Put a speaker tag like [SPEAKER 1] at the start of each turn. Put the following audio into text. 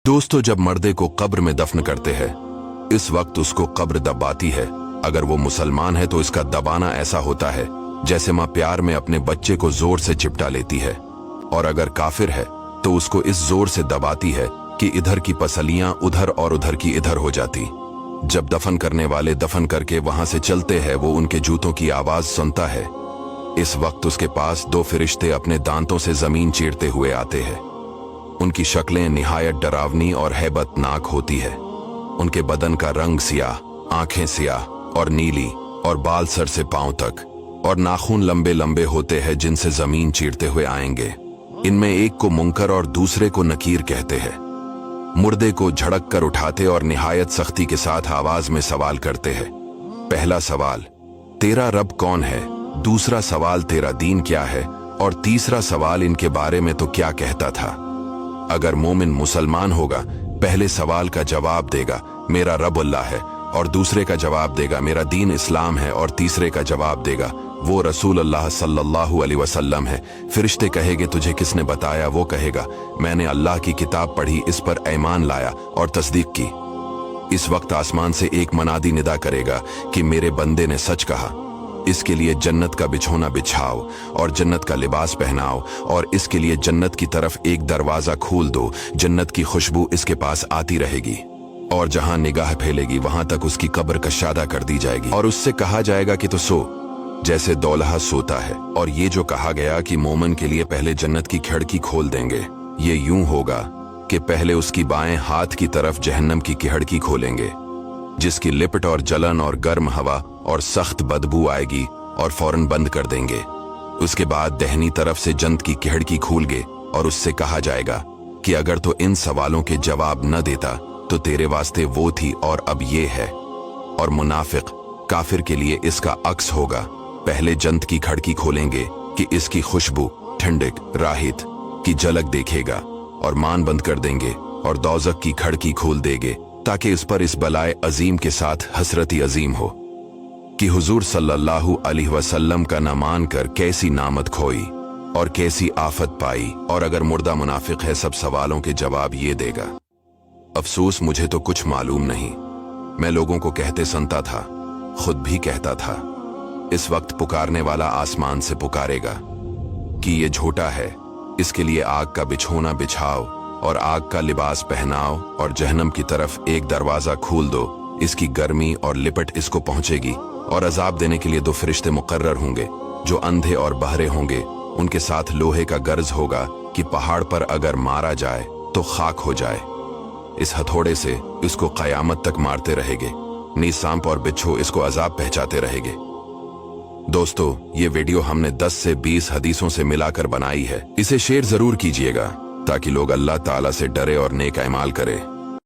[SPEAKER 1] दोस्तों, जब मर्दे को कब्र में दफन करते हैं इस वक्त उसको कब्र दबाती है। अगर वो मुसलमान है तो इसका दबाना ऐसा होता है जैसे माँ प्यार में अपने बच्चे को जोर से चिपटा लेती है, और अगर काफिर है तो उसको इस जोर से दबाती है कि इधर की पसलियां उधर और उधर की इधर हो जाती। जब दफन करने वाले दफन करके वहां से चलते हैं वो उनके जूतों की आवाज सुनता है। इस वक्त उसके पास दो फरिश्ते अपने दांतों से जमीन चीरते हुए आते हैं। उनकी शक्लें निहायत डरावनी और हैबतनाक होती है। उनके बदन का रंग सियाह, आंखें सियाह और नीली, और बाल सर से पांव तक, और नाखून लंबे लंबे होते हैं जिनसे जमीन चीरते हुए आएंगे। इनमें एक को मुनकर और दूसरे को नकीर कहते हैं। मुर्दे को झड़क कर उठाते और निहायत सख्ती के साथ आवाज में सवाल करते हैं। पहला सवाल, तेरा रब कौन है? दूसरा सवाल, तेरा दीन क्या है? और तीसरा सवाल, इनके बारे में तो क्या कहता था? अगर मोमिन मुसलमान होगा पहले सवाल का जवाब देगा मेरा रब अल्लाह है, और दूसरे का जवाब देगा मेरा दीन इस्लाम है, और तीसरे का जवाब देगा वो रसूल अल्लाह सल्लल्लाहु अलैहि वसल्लम है। फरिश्ते कहेंगे तुझे किसने बताया? वो कहेगा मैंने अल्लाह की किताब पढ़ी, इस पर ईमान लाया और तस्दीक की। इस वक्त आसमान से एक मनादी निदा करेगा कि मेरे बंदे ने सच कहा। इसके लिए जन्नत का बिछोना बिछाओ और जन्नत का लिबास पहनाओ, और इसके लिए जन्नत की तरफ एक दरवाजा खोल दो। जन्नत की खुशबू इसके पास आती रहेगी, और जहां निगाह फैलेगी वहां तक उसकी कब्र कशादा कर दी जाएगी, और उससे कहा जाएगा कि तो सो जैसे दौलहा सोता है। और ये जो कहा गया कि मोमन के लिए पहले जन्नत की खिड़की खोल देंगे, ये यूं होगा कि पहले उसकी बाएं हाथ की तरफ जहन्नम की खिड़की खोलेंगे, जिसकी लिपट और जलन और गर्म हवा और सख्त बदबू आएगी, और फौरन बंद कर देंगे। उसके बाद दहनी तरफ से जन्नत की खिड़की खोलेंगे और उससे कहा जाएगा कि अगर तो इन सवालों के जवाब न देता तो तेरे वास्ते वो थी और अब ये है। और मुनाफिक काफिर के लिए इसका अक्स होगा। पहले जन्नत की खिड़की खोलेंगे कि इसकी खुशबू, ठंडक, राहत की झलक देखेगा, और मान बंद कर देंगे और दोज़ख की खिड़की खोल देंगे ताकि इस पर इस बलाए अजीम के साथ हसरती अजीम हो कि हुजूर सल्लल्लाहु अलैहि वसल्लम का न मान कर कैसी नामत खोई और कैसी आफत पाई। और अगर मुर्दा मुनाफिक है सब सवालों के जवाब ये देगा, अफसोस मुझे तो कुछ मालूम नहीं, मैं लोगों को कहते सुनता था, खुद भी कहता था। इस वक्त पुकारने वाला आसमान से पुकारेगा कि ये झूठा है, इसके लिए आग का बिछोना बिछाओ और आग का लिबास पहनाओ, और जहन्नम की तरफ एक दरवाजा खोल दो। इसकी गर्मी और लिपट इसको पहुंचेगी, और अजाब देने के लिए दो फरिश्ते मुकर्रर होंगे जो अंधे और बहरे होंगे। उनके साथ लोहे का गर्ज होगा कि पहाड़ पर अगर मारा जाए तो खाक हो जाए। इस हथौड़े से इसको कयामत तक मारते रहेंगे। नी सांप और बिच्छू इसको अजाब पहुंचाते रहेंगे। दोस्तों, ये वीडियो हमने 10 से 20 हदीसों से मिलाकर बनाई है। इसे शेयर जरूर कीजिएगा ताकि लोग अल्लाह ताला से डरे और नेक अमाल करें।